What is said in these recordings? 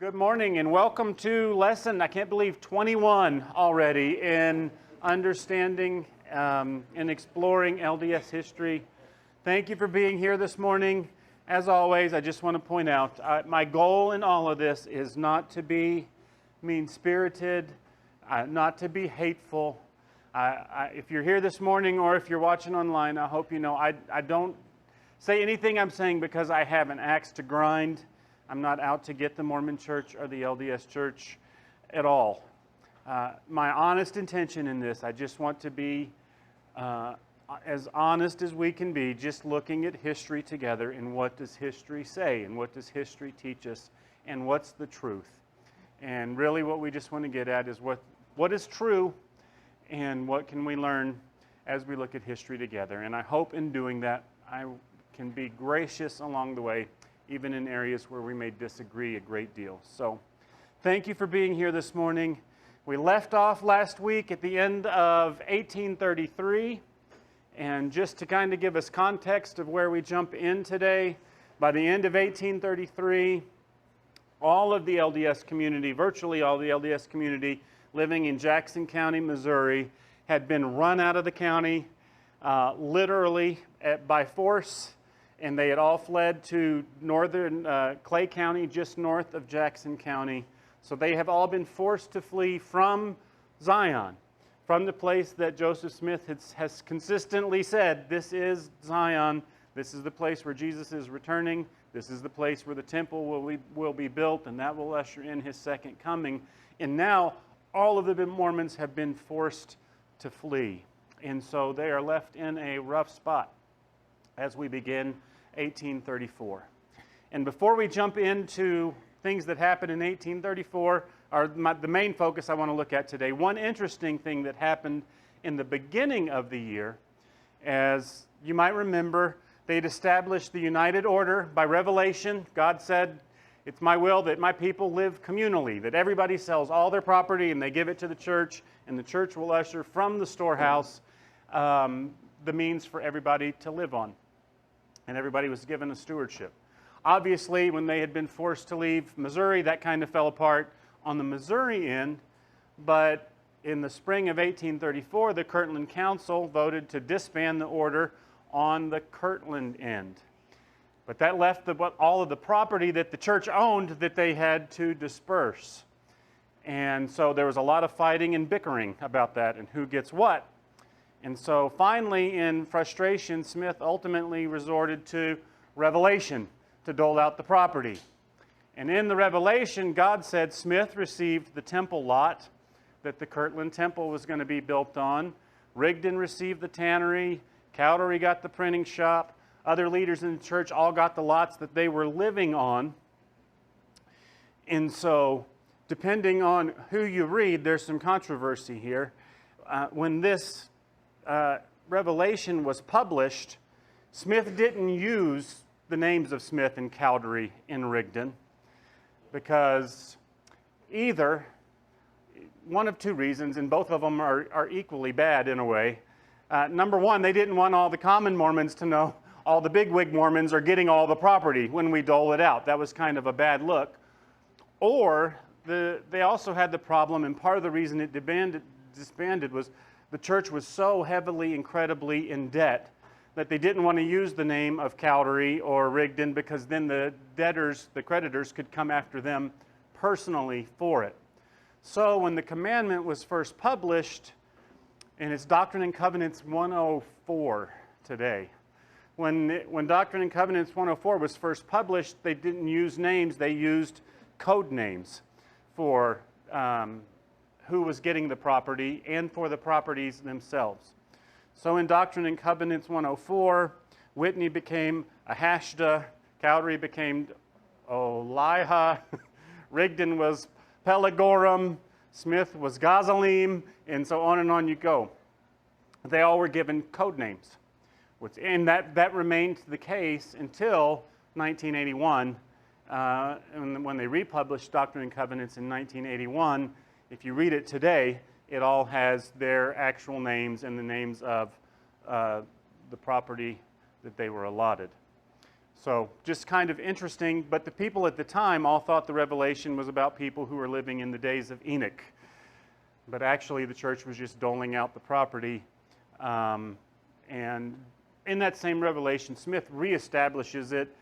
Good morning and welcome to lesson, I can't believe 21 already in understanding and exploring LDS history. Thank you for being here this morning. As always, I just want to point out, my goal in all of this is not to be mean-spirited, not to be hateful. If you're here this morning or if you're watching online, I hope you know I don't say anything I'm saying because I have an axe to grind. I'm not out to get the Mormon Church or the LDS Church at all. My honest intention in this, I just want to be as honest as we can be, just looking at history together and what does history say and what does history teach us and what's the truth. And really what we just want to get at is what is true and what can we learn as we look at history together. And I hope in doing that I can be gracious along the way, even in areas where we may disagree a great deal. So thank you for being here this morning. We left off last week at the end of 1833, and just to kind of give us context of where we jump in today, by the end of 1833, all of the LDS community, virtually all the LDS community living in Jackson County, Missouri, had been run out of the county, literally by force. And they had all fled to northern Clay County, just north of Jackson County. So they have all been forced to flee from Zion, from the place that Joseph Smith has consistently said, this is Zion, this is the place where Jesus is returning, this is the place where the temple will be built, and that will usher in his second coming. And now all of the Mormons have been forced to flee. And so they are left in a rough spot as we begin 1834. And before we jump into things that happened in 1834, the main focus I want to look at today, one interesting thing that happened in the beginning of the year, as you might remember, they'd established the United Order by revelation. God said, it's my will that my people live communally, that everybody sells all their property and they give it to the church, and the church will usher from the storehouse the means for everybody to live on. And everybody was given a stewardship. Obviously, when they had been forced to leave Missouri, that kind of fell apart on the Missouri end. But in the spring of 1834, the Kirtland Council voted to disband the order on the Kirtland end. But that left all of the property that the church owned that they had to disperse. And so there was a lot of fighting and bickering about that and who gets what. And so finally, in frustration, Smith ultimately resorted to revelation to dole out the property. And in the revelation, God said Smith received the temple lot that the Kirtland Temple was going to be built on. Rigdon received the tannery. Cowdery got the printing shop. Other leaders in the church all got the lots that they were living on. And so, depending on who you read, there's some controversy here. When this revelation was published, Smith didn't use the names of Smith and Cowdery in Rigdon because either one of two reasons, and both of them are equally bad in a way. Number one, they didn't want all the common Mormons to know all the bigwig Mormons are getting all the property when we dole it out. That was kind of a bad look. Or they also had the problem, and part of the reason it disbanded was the church was so heavily, incredibly in debt that they didn't want to use the name of Cowdery or Rigdon because then the debtors, the creditors, could come after them personally for it. So when the commandment was first published, and it's Doctrine and Covenants 104 today, when Doctrine and Covenants 104 was first published, they didn't use names, they used code names for who was getting the property and for the properties themselves. So in Doctrine and Covenants 104, Whitney became Ahashda, Cowdery became Oliha, Rigdon was Pelagorum, Smith was Gazalim, and so on you go. They all were given code names. And that remained the case until 1981, when they republished Doctrine and Covenants in 1981. If you read it today, it all has their actual names and the names of the property that they were allotted. So just kind of interesting, but the people at the time all thought the revelation was about people who were living in the days of Enoch. But actually the church was just doling out the property. And in that same revelation, Smith reestablishes it.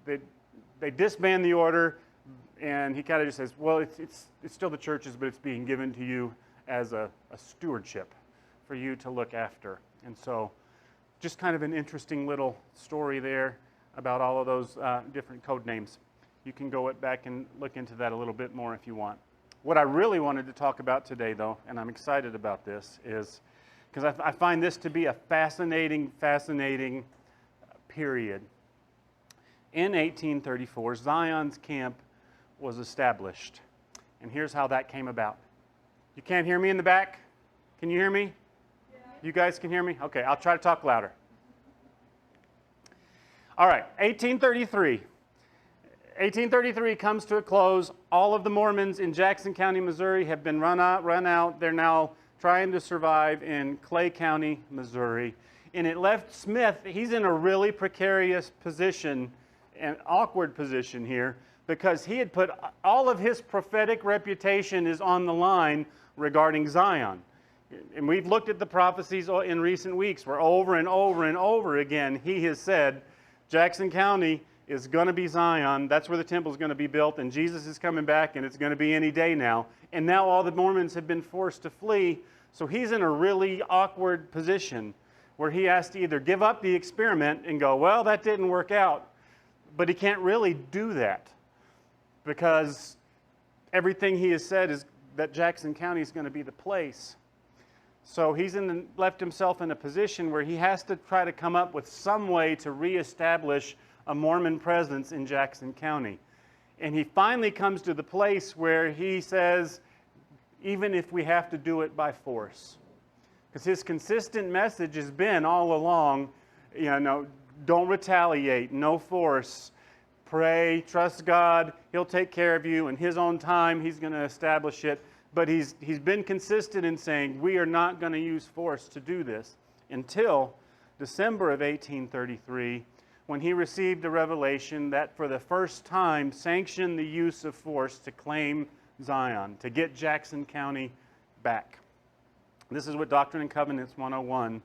They disband the order, and he kind of just says, well, it's still the church's, but it's being given to you as a stewardship for you to look after. And so just kind of an interesting little story there about all of those different code names. You can go back and look into that a little bit more if you want. What I really wanted to talk about today, though, and I'm excited about this, is because I find this to be a fascinating period. In 1834, Zion's camp was established. And here's how that came about. You can't hear me in the back? Can you hear me? Yeah. You guys can hear me? Okay, I'll try to talk louder. All right, 1833. 1833 comes to a close. All of the Mormons in Jackson County, Missouri have been run out. They're now trying to survive in Clay County, Missouri. And it left Smith, he's in a really precarious position, an awkward position here, because he had put all of his prophetic reputation is on the line regarding Zion. And we've looked at the prophecies in recent weeks where over and over and over again he has said, Jackson County is going to be Zion. That's where the temple is going to be built, and Jesus is coming back, and it's going to be any day now. And now all the Mormons have been forced to flee, so he's in a really awkward position where he has to either give up the experiment and go, well, that didn't work out, but he can't really do that because everything he has said is that Jackson County is going to be the place. So he's left himself in a position where he has to try to come up with some way to reestablish a Mormon presence in Jackson County. And he finally comes to the place where he says, even if we have to do it by force. Because his consistent message has been all along, don't retaliate, no force. Pray, trust God, He'll take care of you. In His own time, He's going to establish it. But he's been consistent in saying, we are not going to use force to do this until December of 1833, when he received a revelation that for the first time sanctioned the use of force to claim Zion, to get Jackson County back. This is what Doctrine and Covenants 101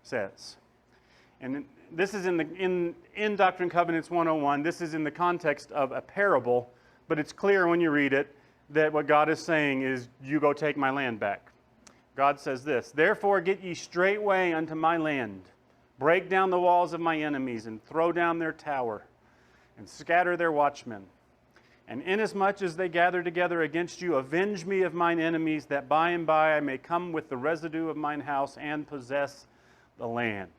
says. And this is in Doctrine and Covenants 101, this is in the context of a parable, but it's clear when you read it that what God is saying is, you go take my land back. God says this, therefore get ye straightway unto my land, break down the walls of my enemies, and throw down their tower, and scatter their watchmen. And inasmuch as they gather together against you, avenge me of mine enemies, that by and by I may come with the residue of mine house and possess the land.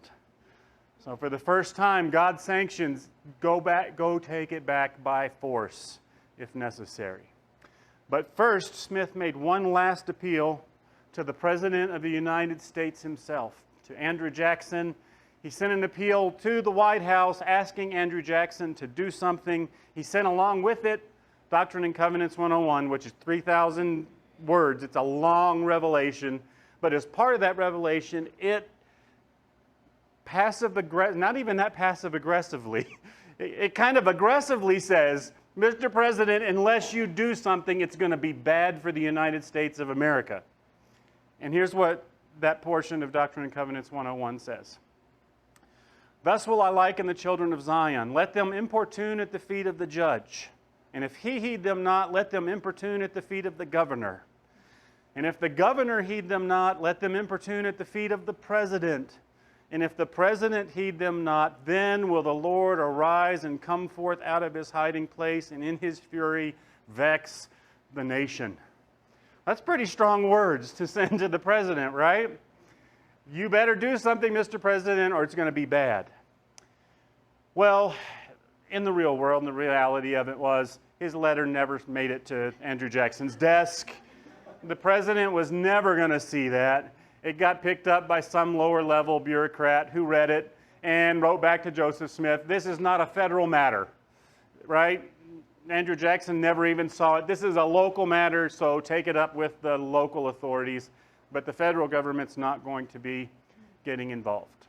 So for the first time, God sanctions, go take it back by force, if necessary. But first, Smith made one last appeal to the President of the United States himself, to Andrew Jackson. He sent an appeal to the White House asking Andrew Jackson to do something. He sent along with it Doctrine and Covenants 101, which is 3,000 words. It's a long revelation. But as part of that revelation, it not even that passive-aggressively, it kind of aggressively says, Mr. President, unless you do something, it's going to be bad for the United States of America. And here's what that portion of Doctrine and Covenants 101 says. Thus will I liken the children of Zion. Let them importune at the feet of the judge. And if he heed them not, let them importune at the feet of the governor. And if the governor heed them not, let them importune at the feet of the president. And if the president heed them not, then will the Lord arise and come forth out of his hiding place, and in his fury vex the nation. That's pretty strong words to send to the president, right? You better do something, Mr. President, or it's going to be bad. Well, in the real world, and the reality of it was, his letter never made it to Andrew Jackson's desk. The president was never going to see that. It got picked up by some lower-level bureaucrat who read it and wrote back to Joseph Smith, this is not a federal matter, right? Andrew Jackson never even saw it. This is a local matter, so take it up with the local authorities. But the federal government's not going to be getting involved.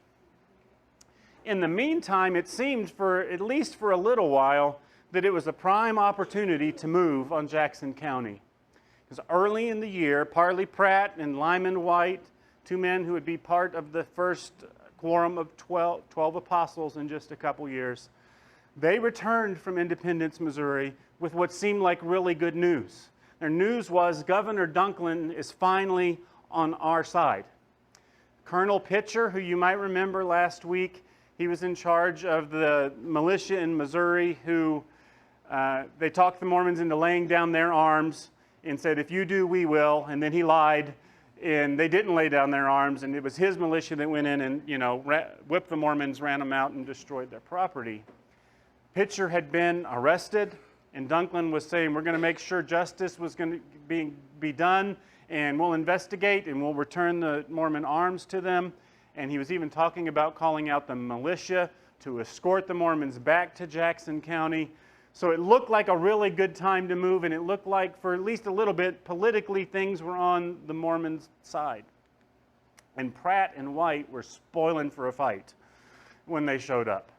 In the meantime, it seemed for at least for a little while that it was a prime opportunity to move on Jackson County. Because early in the year, Parley Pratt and Lyman White, two men who would be part of the first quorum of 12 apostles in just a couple years, they returned from Independence, Missouri with what seemed like really good news. Their news was Governor Dunklin is finally on our side. Colonel Pitcher, who you might remember last week, he was in charge of the militia in Missouri who they talked the Mormons into laying down their arms and said, if you do, we will. And then he lied, and they didn't lay down their arms, and it was his militia that went in and, whipped the Mormons, ran them out, and destroyed their property. Pitcher had been arrested, and Dunklin was saying, we're going to make sure justice was going to be done, and we'll investigate, and we'll return the Mormon arms to them. And he was even talking about calling out the militia to escort the Mormons back to Jackson County. So it looked like a really good time to move, and it looked like, for at least a little bit, politically things were on the Mormons' side. And Pratt and White were spoiling for a fight when they showed up.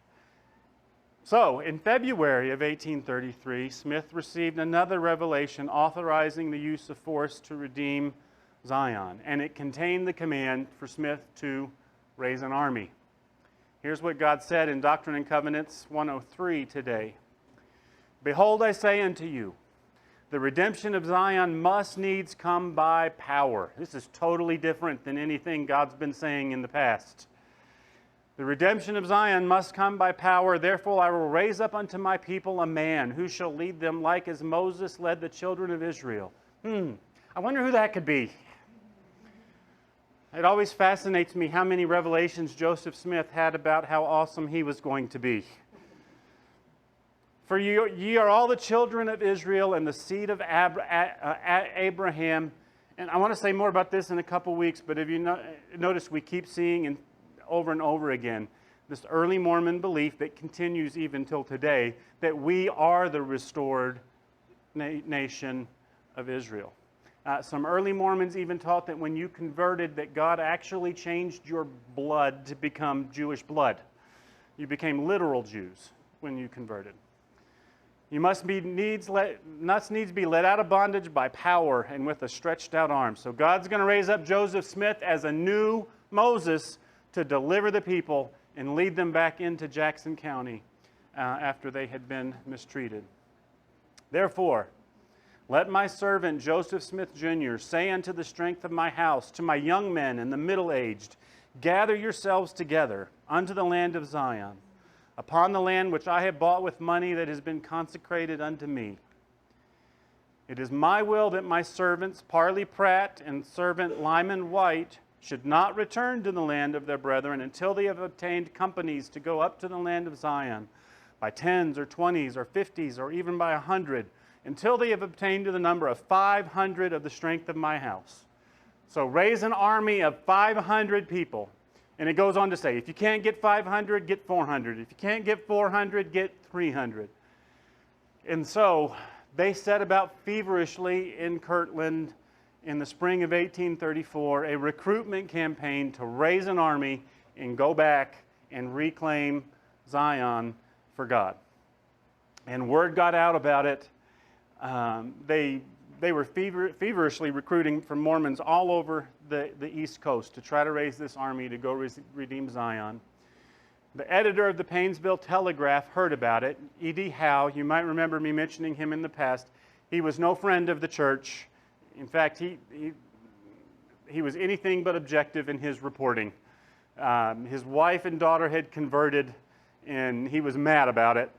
So, in February of 1833, Smith received another revelation authorizing the use of force to redeem Zion, and it contained the command for Smith to raise an army. Here's what God said in Doctrine and Covenants 103 today. Behold, I say unto you, the redemption of Zion must needs come by power. This is totally different than anything God's been saying in the past. The redemption of Zion must come by power. Therefore I will raise up unto my people a man who shall lead them like as Moses led the children of Israel. I wonder who that could be. It always fascinates me how many revelations Joseph Smith had about how awesome he was going to be. For ye are all the children of Israel and the seed of Abraham. And I want to say more about this in a couple weeks, but if you notice, we keep seeing over and over again this early Mormon belief that continues even till today, that we are the restored nation of Israel. Some early Mormons even taught that when you converted, that God actually changed your blood to become Jewish blood. You became literal Jews when you converted. You must needs be led out of bondage by power and with a stretched out arm. So God's going to raise up Joseph Smith as a new Moses to deliver the people and lead them back into Jackson County after they had been mistreated. Therefore, let my servant Joseph Smith Jr. say unto the strength of my house, to my young men and the middle-aged, gather yourselves together unto the land of Zion, upon the land which I have bought with money that has been consecrated unto me. It is my will that my servants Parley Pratt and servant Lyman White should not return to the land of their brethren until they have obtained companies to go up to the land of Zion by 10s or 20s or 50s or even by 100, until they have obtained to the number of 500 of the strength of my house. So raise an army of 500 people. And it goes on to say, if you can't get 500, get 400. If you can't get 400, get 300. And so they set about feverishly in Kirtland in the spring of 1834 a recruitment campaign to raise an army and go back and reclaim Zion for God. And word got out about it. They were feverishly recruiting from Mormons all over the East Coast to try to raise this army to go redeem Zion. The editor of the Painesville Telegraph heard about it, E.D. Howe. You might remember me mentioning him in the past. He was no friend of the church. In fact, he was anything but objective in his reporting. His wife and daughter had converted, and he was mad about it.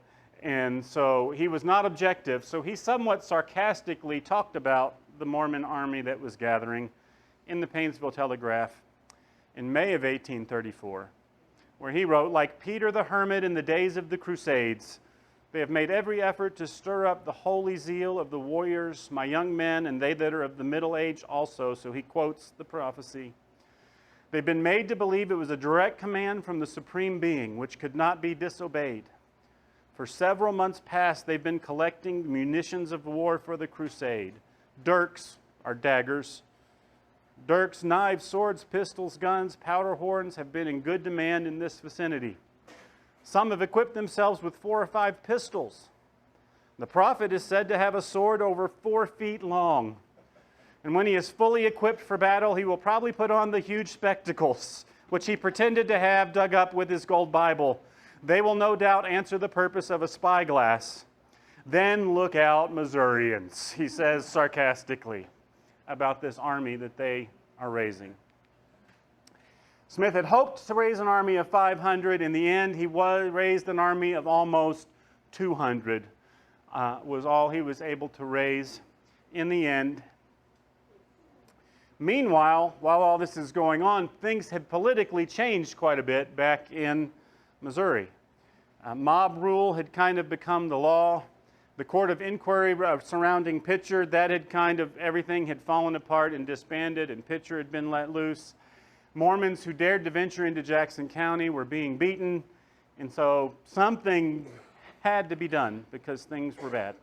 And so he was not objective. So he somewhat sarcastically talked about the Mormon army that was gathering in the Painesville Telegraph in May of 1834, where he wrote, like Peter the Hermit in the days of the Crusades, they have made every effort to stir up the holy zeal of the warriors, my young men, and they that are of the middle age also. So he quotes the prophecy. They've been made to believe it was a direct command from the Supreme Being, which could not be disobeyed. For several months past, they've been collecting munitions of war for the crusade. Dirks are daggers. Dirks, knives, swords, pistols, guns, powder horns have been in good demand in this vicinity. Some have equipped themselves with 4 or 5 pistols. The prophet is said to have a sword over 4 feet long. And when he is fully equipped for battle, he will probably put on the huge spectacles, which he pretended to have dug up with his gold Bible. They will no doubt answer the purpose of a spyglass. Then look out, Missourians, he says sarcastically about this army that they are raising. Smith had hoped to raise an army of 500. In the end, he raised an army of almost 200. Was all he was able to raise in the end. Meanwhile, while all this is going on, things had politically changed quite a bit back in Missouri. Mob rule had kind of become the law. The court of inquiry surrounding Pitcher, that had kind of, everything had fallen apart and disbanded, and Pitcher had been let loose. Mormons who dared to venture into Jackson County were being beaten, and so something had to be done because things were bad.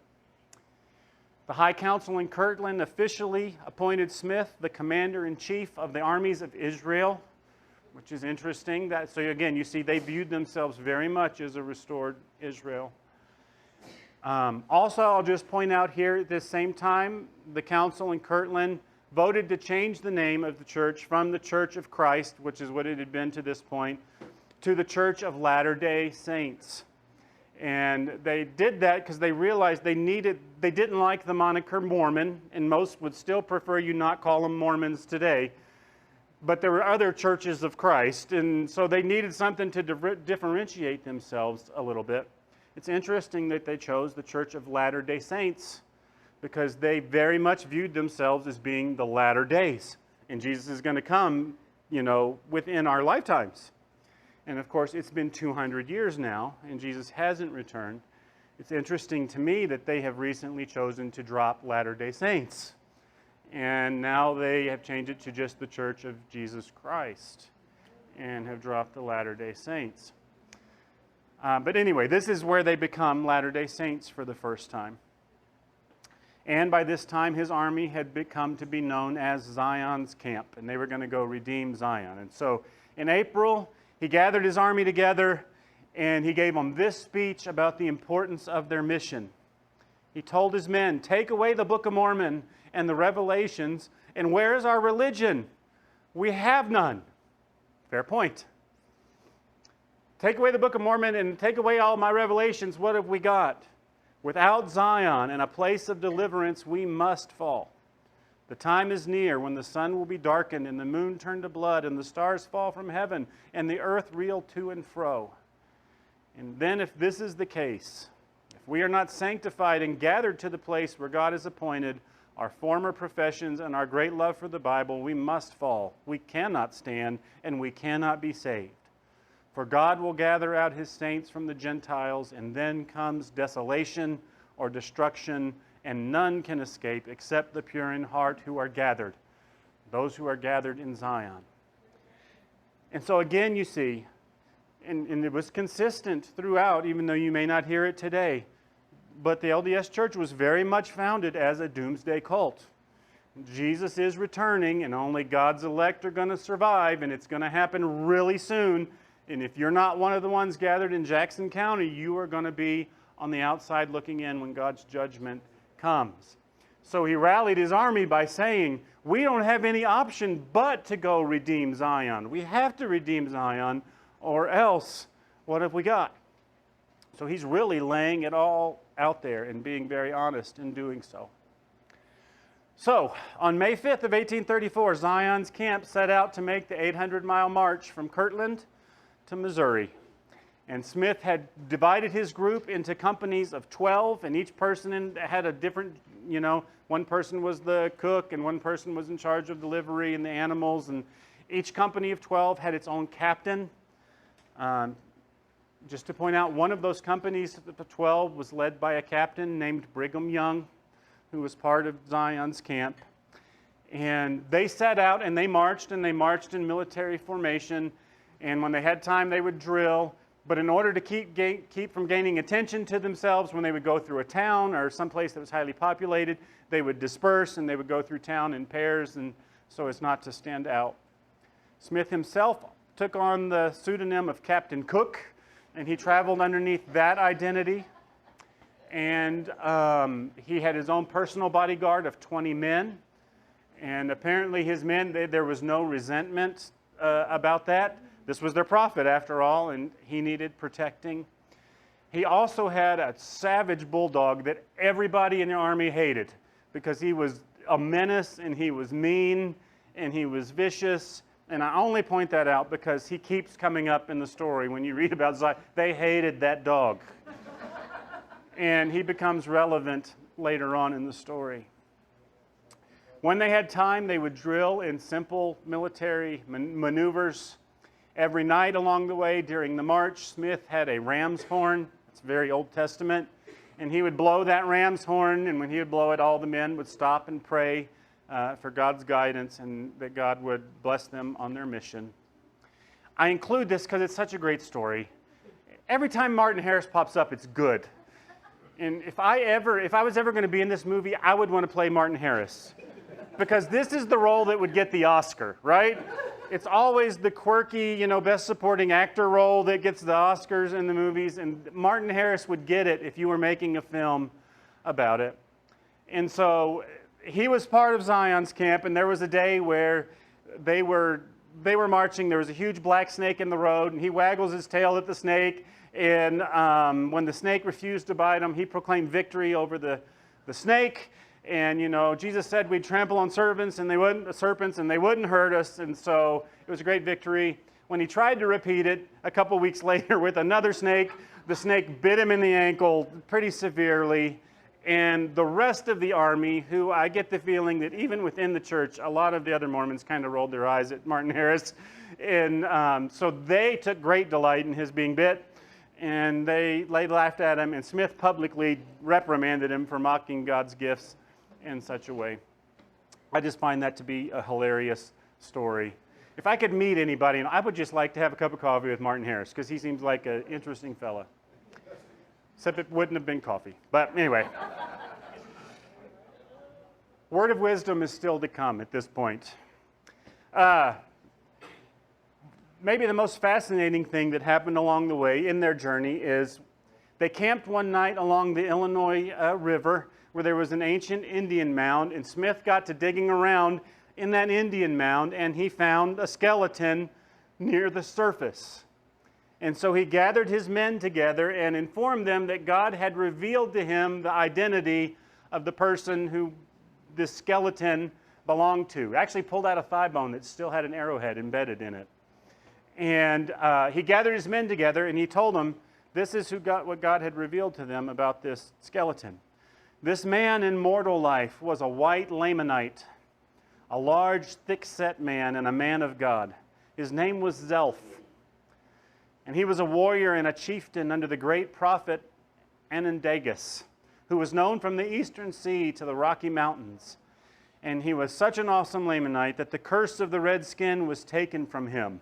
The High Council in Kirtland officially appointed Smith the commander-in-chief of the armies of Israel, which is interesting. So again, you see they viewed themselves very much as a restored Israel. Also, I'll just point out here at this same time, the council in Kirtland voted to change the name of the church from the Church of Christ, which is what it had been to this point, to the Church of Latter-day Saints. And they did that because they realized they didn't like the moniker Mormon, and most would still prefer you not call them Mormons today. But there were other churches of Christ, and so they needed something to differentiate themselves a little bit. It's interesting that they chose the Church of Latter-day Saints because they very much viewed themselves as being the latter days. And Jesus is going to come, within our lifetimes. And of course, it's been 200 years now, and Jesus hasn't returned. It's interesting to me that they have recently chosen to drop Latter-day Saints. And now they have changed it to just the Church of Jesus Christ and have dropped the Latter-day Saints. But anyway, this is where they become Latter-day Saints for the first time. And by this time, his army had become to be known as Zion's Camp, and they were going to go redeem Zion. And so in April, he gathered his army together, and he gave them this speech about the importance of their mission. He told his men, "Take away the Book of Mormon and the Revelations, and where is our religion? We have none." Fair point. Take away the Book of Mormon and take away all my revelations. What have we got? Without Zion and a place of deliverance, we must fall. The time is near when the sun will be darkened and the moon turned to blood and the stars fall from heaven and the earth reel to and fro. And then if this is the case, if we are not sanctified and gathered to the place where God has appointed, our former professions and our great love for the Bible, we must fall. We cannot stand and we cannot be saved. For God will gather out his saints from the Gentiles, and then comes desolation or destruction, and none can escape except the pure in heart who are gathered, those who are gathered in Zion. And so again, you see, and it was consistent throughout, even though you may not hear it today, but the LDS Church was very much founded as a doomsday cult. Jesus is returning, and only God's elect are going to survive, and it's going to happen really soon. And if you're not one of the ones gathered in Jackson County, you are going to be on the outside looking in when God's judgment comes. So he rallied his army by saying, we don't have any option but to go redeem Zion. We have to redeem Zion, or else what have we got? So he's really laying it all out there and being very honest in doing so. So on May 5th of 1834, Zion's Camp set out to make the 800-mile march from Kirtland to Missouri. And Smith had divided his group into companies of 12, and each person had a different, one person was the cook, and one person was in charge of delivery and the animals, and each company of 12 had its own captain. Just to point out, one of those companies of the 12 was led by a captain named Brigham Young, who was part of Zion's Camp. And they set out and they marched in military formation. And when they had time, they would drill. But in order to keep from gaining attention to themselves, when they would go through a town or someplace that was highly populated, they would disperse and they would go through town in pairs, and so as not to stand out. Smith himself took on the pseudonym of Captain Cook, And he traveled underneath that identity. And he had his own personal bodyguard of 20 men. And apparently his men, there was no resentment about that. This was their prophet, after all, and he needed protecting. He also had a savage bulldog that everybody in the army hated because he was a menace and he was mean and he was vicious. And I only point that out because he keeps coming up in the story. When you read about Zion, they hated that dog. And he becomes relevant later on in the story. When they had time, they would drill in simple military maneuvers. Every night along the way during the march, Smith had a ram's horn. It's very Old Testament. And he would blow that ram's horn, and when he would blow it, all the men would stop and pray for God's guidance and that God would bless them on their mission. I include this because it's such a great story. Every time Martin Harris pops up, it's good. And if I was ever going to be in this movie, I would want to play Martin Harris. Because this is the role that would get the Oscar, right? It's always the quirky, best supporting actor role that gets the Oscars in the movies. And Martin Harris would get it if you were making a film about it. And so he was part of Zion's camp, and there was a day where they were marching. There was a huge black snake in the road, and he waggles his tail at the snake. And when the snake refused to bite him, he proclaimed victory over the snake. And, Jesus said we'd trample on serpents and they wouldn't hurt us. And so it was a great victory. When he tried to repeat it a couple weeks later with another snake, the snake bit him in the ankle pretty severely. And the rest of the army, who I get the feeling that even within the church, a lot of the other Mormons kind of rolled their eyes at Martin Harris. And so they took great delight in his being bit. And they laughed at him. And Smith publicly reprimanded him for mocking God's gifts in such a way. I just find that to be a hilarious story. If I could meet anybody, I would just like to have a cup of coffee with Martin Harris because he seems like an interesting fella. Except it wouldn't have been coffee. But anyway. Word of wisdom is still to come at this point. Maybe the most fascinating thing that happened along the way in their journey is they camped one night along the Illinois River where there was an ancient Indian mound, and Smith got to digging around in that Indian mound, and he found a skeleton near the surface. And so he gathered his men together and informed them that God had revealed to him the identity of the person who this skeleton belonged to. Actually pulled out a thigh bone that still had an arrowhead embedded in it. And he gathered his men together and he told them, this is what God had revealed to them about this skeleton. This man in mortal life was a white Lamanite, a large, thick-set man and a man of God. His name was Zelph. And he was a warrior and a chieftain under the great prophet Onondagas, who was known from the eastern sea to the Rocky Mountains. And he was such an awesome Lamanite that the curse of the red skin was taken from him,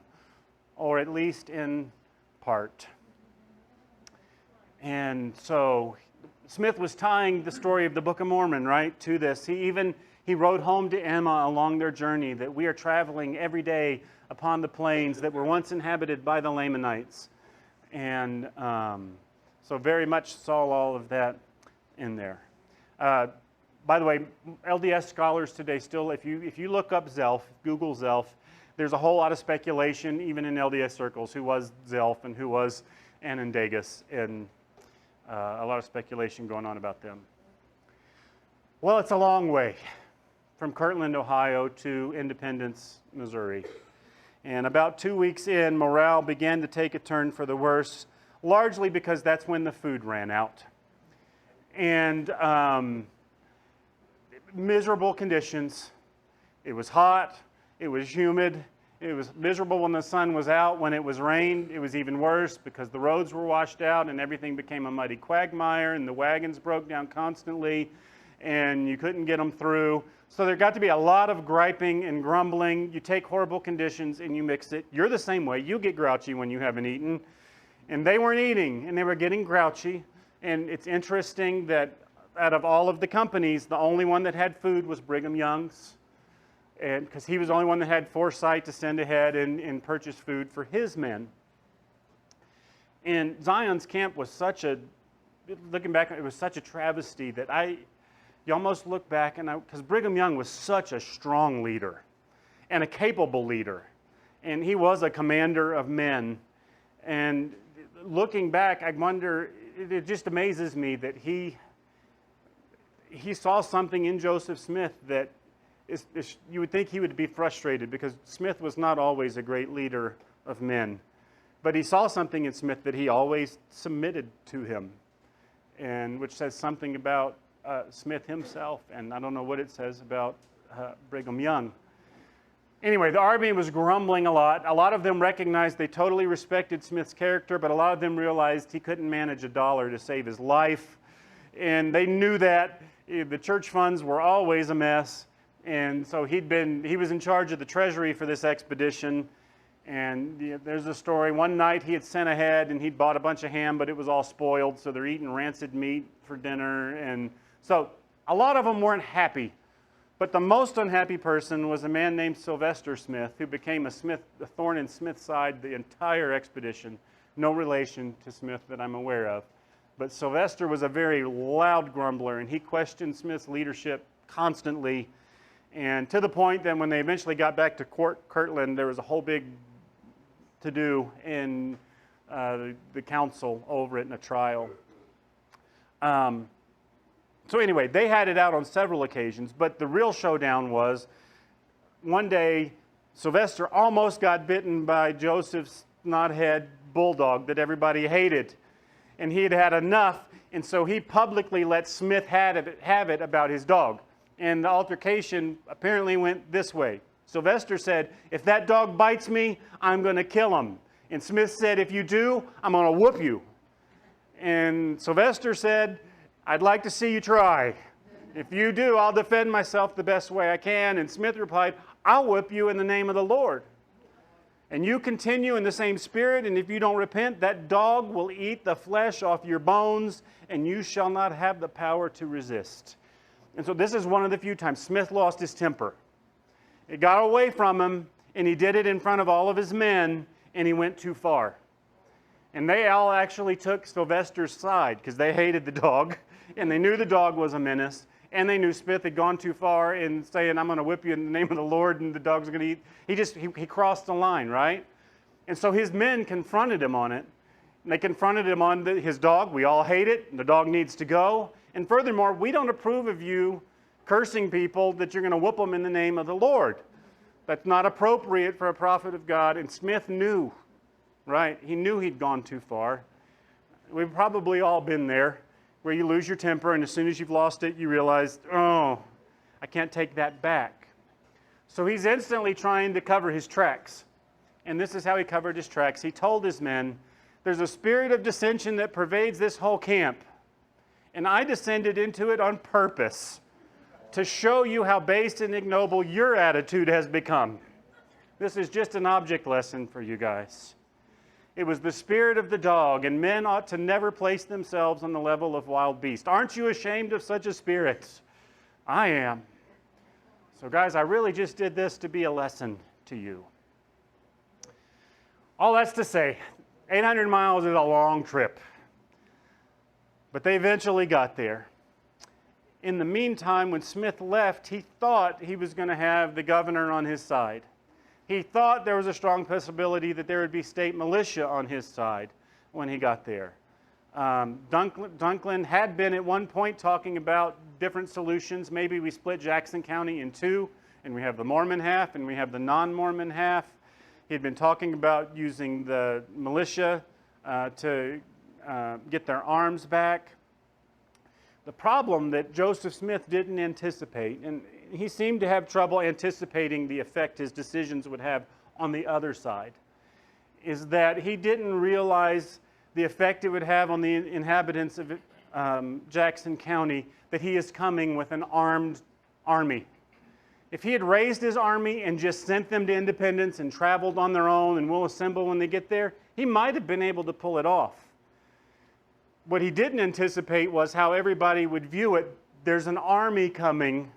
or at least in part. And so Smith was tying the story of the Book of Mormon, right, to this. He wrote home to Emma along their journey that we are traveling every day upon the plains that were once inhabited by the Lamanites. And so very much saw all of that in there. By the way, LDS scholars today still, if you look up Zelph, Google Zelph, there's a whole lot of speculation, even in LDS circles, who was Zelph and who was Onondagas, and a lot of speculation going on about them. Well, it's a long way from Kirtland, Ohio to Independence, Missouri. And about 2 weeks in, morale began to take a turn for the worse, largely because that's when the food ran out. And miserable conditions. It was hot. It was humid. It was miserable when the sun was out. When it was rained, it was even worse because the roads were washed out and everything became a muddy quagmire and the wagons broke down constantly and you couldn't get them through. So there got to be a lot of griping and grumbling. You take horrible conditions and you mix it. You're the same way. You get grouchy when you haven't eaten. And they weren't eating and they were getting grouchy. And it's interesting that out of all of the companies, the only one that had food was Brigham Young's. And because he was the only one that had foresight to send ahead and purchase food for his men. And Zion's camp was looking back, it was such a travesty that you almost look back, because Brigham Young was such a strong leader and a capable leader. And he was a commander of men. And looking back, I wonder, it just amazes me that he saw something in Joseph Smith that you would think he would be frustrated, because Smith was not always a great leader of men. But he saw something in Smith that he always submitted to him, and which says something about Smith himself, and I don't know what it says about Brigham Young. Anyway, the army was grumbling a lot. A lot of them recognized they totally respected Smith's character, but a lot of them realized he couldn't manage $1 to save his life. And they knew that. The church funds were always a mess. And so he was in charge of the treasury for this expedition. And there's a story. One night he had sent ahead and he'd bought a bunch of ham, but it was all spoiled. So they're eating rancid meat for dinner. And so a lot of them weren't happy. But the most unhappy person was a man named Sylvester Smith, who became a thorn in Smith's side the entire expedition. No relation to Smith that I'm aware of. But Sylvester was a very loud grumbler, and he questioned Smith's leadership constantly. And to the point that when they eventually got back to Kirtland, there was a whole big to-do in the council over it in a trial. So anyway, they had it out on several occasions, but the real showdown was one day Sylvester almost got bitten by Joseph's knothead bulldog that everybody hated. And he had had enough, and so he publicly let Smith have it about his dog. And the altercation apparently went this way. Sylvester said, "If that dog bites me, I'm going to kill him." And Smith said, "If you do, I'm going to whoop you." And Sylvester said, "I'd like to see you try. If you do, I'll defend myself the best way I can." And Smith replied, "I'll whip you in the name of the Lord. And you continue in the same spirit, and if you don't repent, that dog will eat the flesh off your bones, and you shall not have the power to resist." And so this is one of the few times Smith lost his temper. It got away from him, and he did it in front of all of his men, and he went too far. And they all actually took Sylvester's side, because they hated the dog, and they knew the dog was a menace, and they knew Smith had gone too far in saying, "I'm going to whip you in the name of the Lord," and the dog's going to eat. He crossed the line, right? And so his men confronted him on it. And they confronted him on his dog. "We all hate it, and the dog needs to go. And furthermore, we don't approve of you cursing people that you're going to whoop them in the name of the Lord. That's not appropriate for a prophet of God." And Smith knew, right? He knew he'd gone too far. We've probably all been there, where you lose your temper, and as soon as you've lost it, you realize, "Oh, I can't take that back." So he's instantly trying to cover his tracks. And this is how he covered his tracks. He told his men, "There's a spirit of dissension that pervades this whole camp. And I descended into it on purpose to show you how base and ignoble your attitude has become." This is just an object lesson for you guys. It was the spirit of the dog, and men ought to never place themselves on the level of wild beasts. Aren't you ashamed of such a spirit? I am. So guys, I really just did this to be a lesson to you. All that's to say, 800 miles is a long trip. But they eventually got there. In the meantime, when Smith left, he thought he was going to have the governor on his side. He thought there was a strong possibility that there would be state militia on his side when he got there. Dunklin had been at one point talking about different solutions. Maybe we split Jackson County in two, and we have the Mormon half and we have the non-Mormon half. He had been talking about using the militia to get their arms back. The problem that Joseph Smith didn't anticipate, and he seemed to have trouble anticipating the effect his decisions would have on the other side, is that he didn't realize the effect it would have on the inhabitants of Jackson County, that he is coming with an armed army. If he had raised his army and just sent them to Independence and traveled on their own and will assemble when they get there, he might have been able to pull it off. What he didn't anticipate was how everybody would view it. There's an army coming,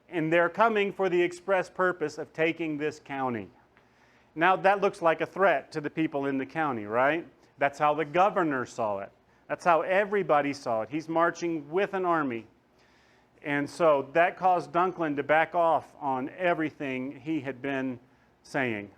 and they're coming for the express purpose of taking this county. Now that looks like a threat to the people in the county, right? That's how the governor saw it. That's how everybody saw it. He's marching with an army. And so that caused Dunklin to back off on everything he had been saying.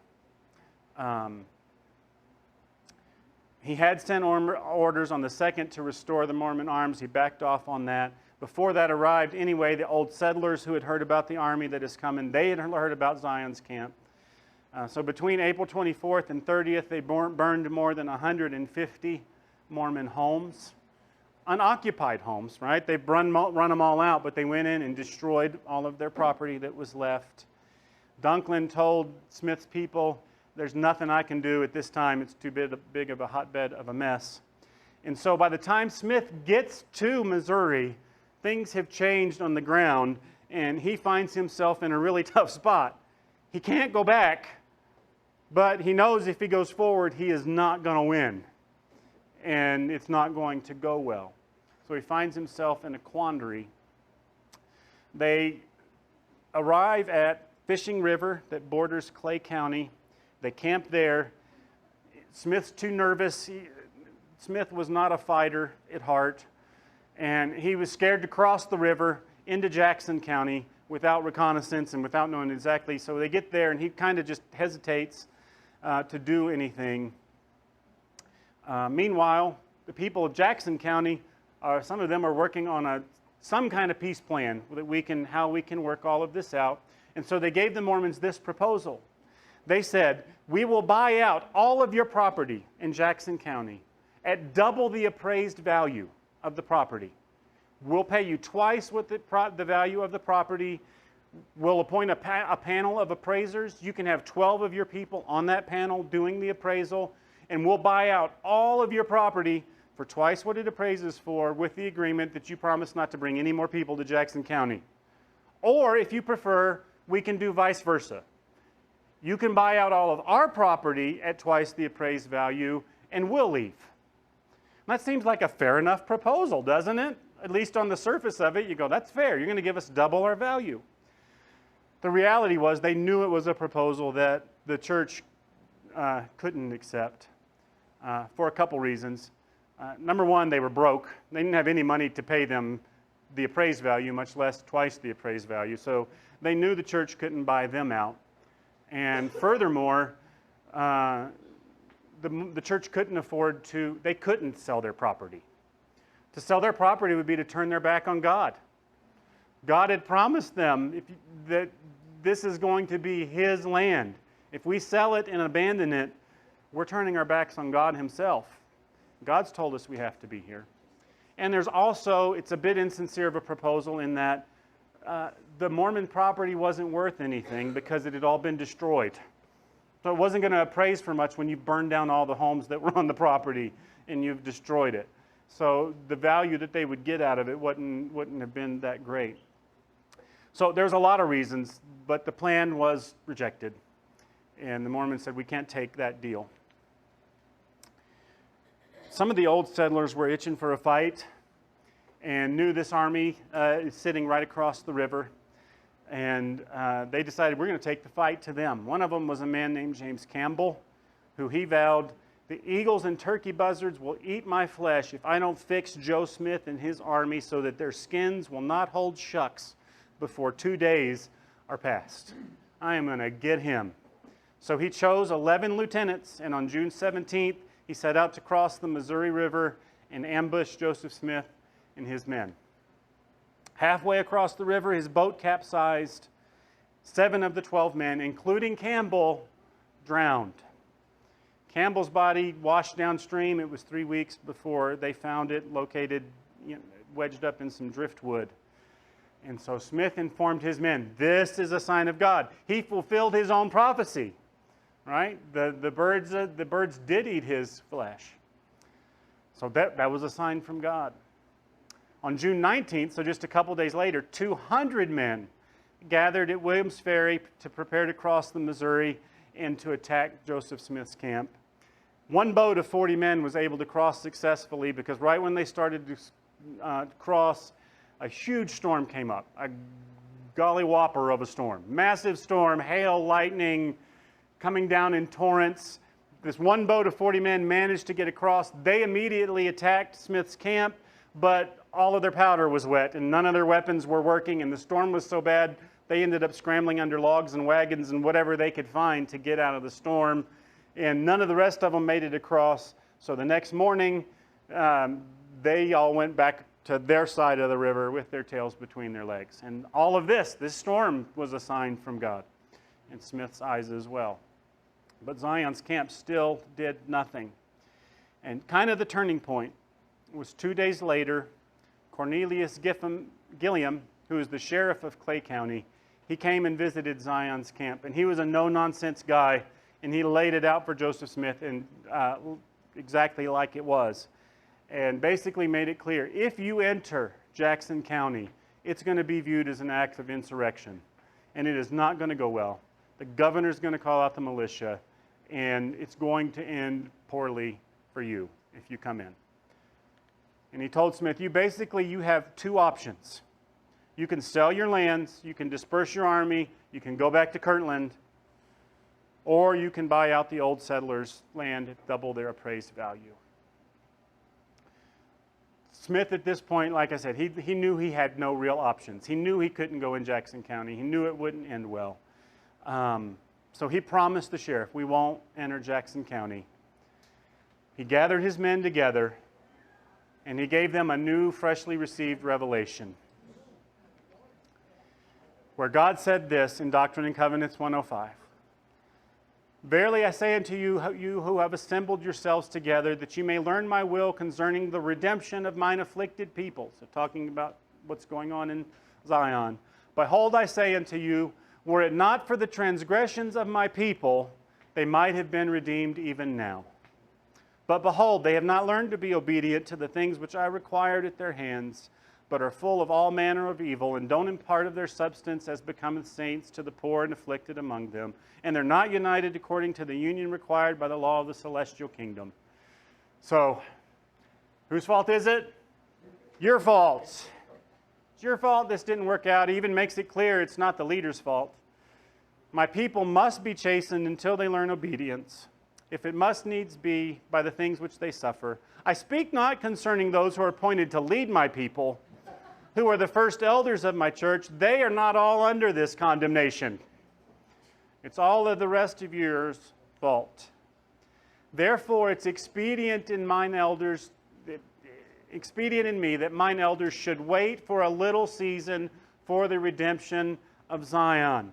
He had sent orders on the 2nd to restore the Mormon arms. He backed off on that. Before that arrived, anyway, the old settlers who had heard about the army that is coming, they had heard about Zion's camp. So between April 24th and 30th, they burned more than 150 Mormon homes. Unoccupied homes, right? They've run them all out, but they went in and destroyed all of their property that was left. Dunklin told Smith's people, there's nothing I can do at this time. It's too big of a hotbed of a mess. And so by the time Smith gets to Missouri, things have changed on the ground, and he finds himself in a really tough spot. He can't go back, but he knows if he goes forward, he is not going to win. And it's not going to go well. So he finds himself in a quandary. They arrive at Fishing River that borders Clay County. They camp there. Smith's too nervous. Smith was not a fighter at heart. And he was scared to cross the river into Jackson County without reconnaissance and without knowing exactly. So they get there, and he kind of just hesitates to do anything. Meanwhile, the people of Jackson County, some of them are working on some kind of peace plan that how we can work all of this out. And so they gave the Mormons this proposal. They said, we will buy out all of your property in Jackson County at double the appraised value of the property. We'll pay you twice what the value of the property. We'll appoint a panel of appraisers. You can have 12 of your people on that panel doing the appraisal. And we'll buy out all of your property for twice what it appraises for, with the agreement that you promise not to bring any more people to Jackson County. Or, if you prefer, we can do vice versa. You can buy out all of our property at twice the appraised value, and we'll leave. That seems like a fair enough proposal, doesn't it? At least on the surface of it, you go, that's fair. You're going to give us double our value. The reality was they knew it was a proposal that the church couldn't accept. For a couple reasons. Number one, they were broke. They didn't have any money to pay them the appraised value, much less twice the appraised value. So they knew the church couldn't buy them out. And furthermore, the church couldn't afford they couldn't sell their property. To sell their property would be to turn their back on God. God had promised them that this is going to be His land. If we sell it and abandon it, we're turning our backs on God Himself. God's told us we have to be here. And there's also, it's a bit insincere of a proposal in that the Mormon property wasn't worth anything because it had all been destroyed. So it wasn't going to appraise for much when you burned down all the homes that were on the property and you've destroyed it. So the value that they would get out of it wouldn't have been that great. So there's a lot of reasons, but the plan was rejected. And the Mormons said, we can't take that deal. Some of the old settlers were itching for a fight and knew this army is sitting right across the river. And they decided, we're going to take the fight to them. One of them was a man named James Campbell, who he vowed, the eagles and turkey buzzards will eat my flesh if I don't fix Joe Smith and his army so that their skins will not hold shucks before 2 days are past. I am going to get him. So he chose 11 lieutenants, and on June 17th, he set out to cross the Missouri River and ambush Joseph Smith and his men. Halfway across the river, his boat capsized. 7 of the 12 men, including Campbell, drowned. Campbell's body washed downstream. It was 3 weeks before they found it, located, wedged up in some driftwood. And so Smith informed his men, this is a sign of God. He fulfilled his own prophecy, right? The birds did eat his flesh. So that was a sign from God. On June 19th, so just a couple days later, 200 men gathered at Williams Ferry to prepare to cross the Missouri and to attack Joseph Smith's camp. One boat of 40 men was able to cross successfully because right when they started to cross, a huge storm came up, a golly whopper of a storm. Massive storm, hail, lightning, coming down in torrents. This one boat of 40 men managed to get across. They immediately attacked Smith's camp, but all of their powder was wet and none of their weapons were working, and the storm was so bad they ended up scrambling under logs and wagons and whatever they could find to get out of the storm, and none of the rest of them made it across. So the next morning, they all went back to their side of the river with their tails between their legs. And all of this storm was a sign from God in Smith's eyes as well. But Zion's camp still did nothing. And kind of the turning point was 2 days later. Cornelius Gilliam, who was the sheriff of Clay County, he came and visited Zion's camp. And he was a no-nonsense guy, and he laid it out for Joseph Smith and exactly like it was. And basically made it clear, if you enter Jackson County, it's going to be viewed as an act of insurrection. And it is not going to go well. The governor's going to call out the militia, and it's going to end poorly for you if you come in. And he told Smith, you have two options. You can sell your lands, you can disperse your army, you can go back to Kirtland, or you can buy out the old settlers' land at double their appraised value. Smith at this point, like I said, he knew he had no real options. He knew he couldn't go in Jackson County. He knew it wouldn't end well. So he promised the sheriff, we won't enter Jackson County. He gathered his men together, and he gave them a new, freshly received revelation, where God said this in Doctrine and Covenants 105. Verily I say unto you, you who have assembled yourselves together, that you may learn my will concerning the redemption of mine afflicted people. So talking about what's going on in Zion. Behold, I say unto you, were it not for the transgressions of my people, they might have been redeemed even now. But behold, they have not learned to be obedient to the things which I required at their hands, but are full of all manner of evil, and don't impart of their substance as becometh saints to the poor and afflicted among them. And they're not united according to the union required by the law of the celestial kingdom. So, whose fault is it? Your fault. It's your fault this didn't work out. He even makes it clear it's not the leader's fault. My people must be chastened until they learn obedience, if it must needs be by the things which they suffer. I speak not concerning those who are appointed to lead my people, who are the first elders of my church. They are not all under this condemnation. It's all of the rest of yours fault. Therefore, it's expedient in me that mine elders should wait for a little season for the redemption of Zion.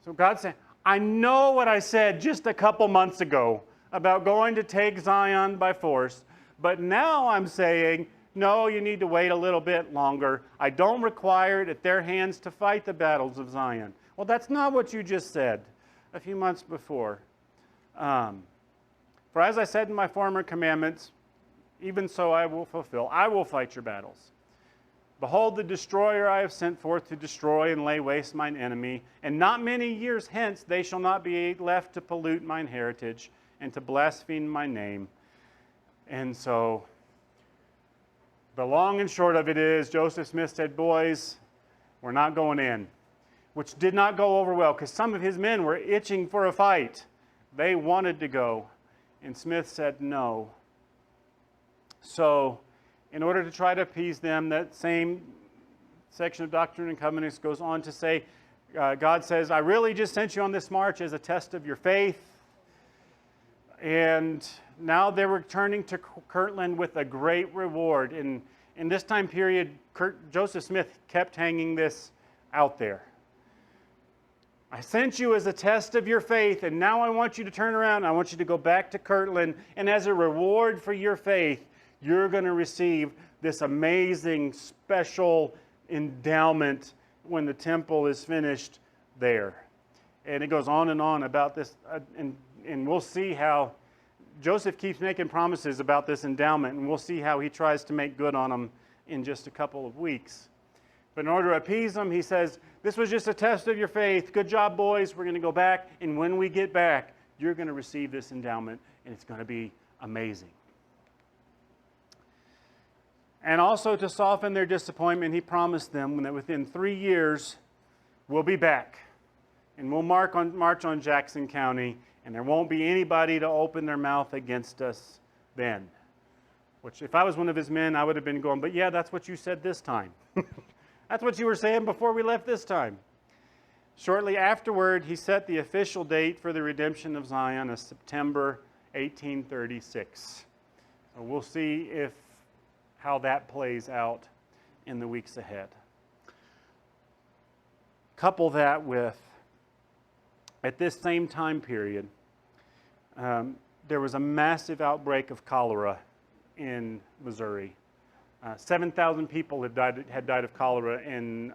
So God said, I know what I said just a couple months ago about going to take Zion by force, but now I'm saying, no, you need to wait a little bit longer. I don't require it at their hands to fight the battles of Zion. Well, that's not what you just said a few months before. For as I said in my former commandments, even so I will fulfill. I will fight your battles. Behold, the destroyer I have sent forth to destroy and lay waste mine enemy, and not many years hence they shall not be left to pollute mine heritage and to blaspheme my name. And so, the long and short of it is, Joseph Smith said, boys, we're not going in, which did not go over well because some of his men were itching for a fight. They wanted to go, and Smith said no. So, in order to try to appease them, that same section of Doctrine and Covenants goes on to say, God says, I really just sent you on this march as a test of your faith. And now they're returning to Kirtland with a great reward. In this time period, Joseph Smith kept hanging this out there. I sent you as a test of your faith, and now I want you to turn around. I want you to go back to Kirtland, and as a reward for your faith, you're going to receive this amazing special endowment when the temple is finished there. And it goes on and on about this, and we'll see how Joseph keeps making promises about this endowment, and we'll see how he tries to make good on them in just a couple of weeks. But in order to appease them, he says, this was just a test of your faith. Good job, boys. We're going to go back, and when we get back, you're going to receive this endowment, and it's going to be amazing. And also to soften their disappointment, he promised them that within 3 years, we'll be back. And we'll march on Jackson County, and there won't be anybody to open their mouth against us then. Which, if I was one of his men, I would have been going, but yeah, that's what you said this time. That's what you were saying before we left this time. Shortly afterward, he set the official date for the redemption of Zion as September 1836. So we'll see how that plays out in the weeks ahead. Couple that with, at this same time period, there was a massive outbreak of cholera in Missouri. 7,000 people had died of cholera in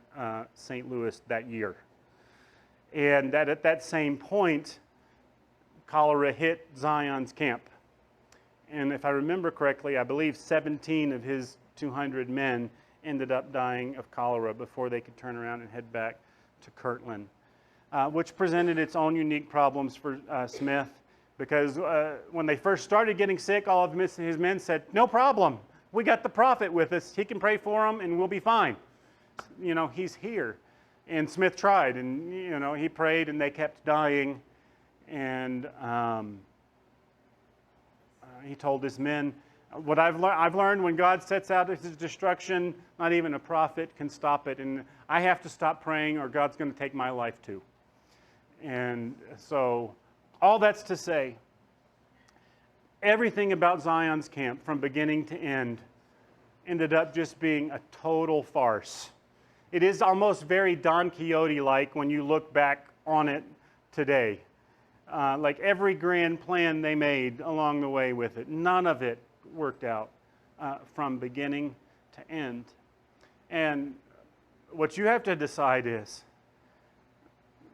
St. Louis that year. And that at that same point, cholera hit Zion's camp. And if I remember correctly, I believe 17 of his 200 men ended up dying of cholera before they could turn around and head back to Kirtland, which presented its own unique problems for Smith, because when they first started getting sick, all of his men said, no problem, we got the prophet with us, he can pray for them and we'll be fine. You know, he's here. And Smith tried, and you know, he prayed and they kept dying, and he told his men, what I've learned, when God sets out his destruction, not even a prophet can stop it, and I have to stop praying or God's going to take my life too. And so, all that's to say, everything about Zion's camp from beginning to end ended up just being a total farce. It is almost very Don Quixote-like when you look back on it today. Like every grand plan they made along the way with it, none of it worked out from beginning to end. And what you have to decide is,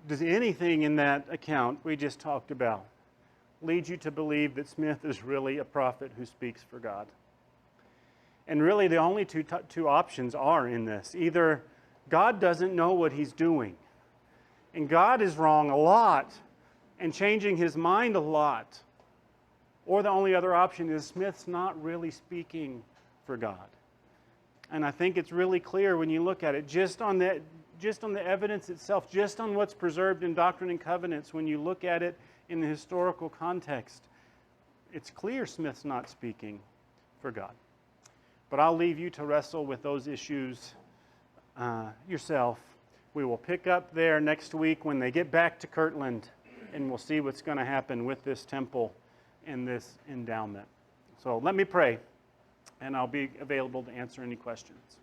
does anything in that account we just talked about lead you to believe that Smith is really a prophet who speaks for God? And really the only two options are in this. Either God doesn't know what he's doing, and God is wrong a lot and changing his mind a lot. Or the only other option is Smith's not really speaking for God. And I think it's really clear when you look at it, just on the evidence itself, just on what's preserved in Doctrine and Covenants, when you look at it in the historical context, it's clear Smith's not speaking for God. But I'll leave you to wrestle with those issues yourself. We will pick up there next week when they get back to Kirtland, and we'll see what's going to happen with this temple and this endowment. So let me pray, and I'll be available to answer any questions.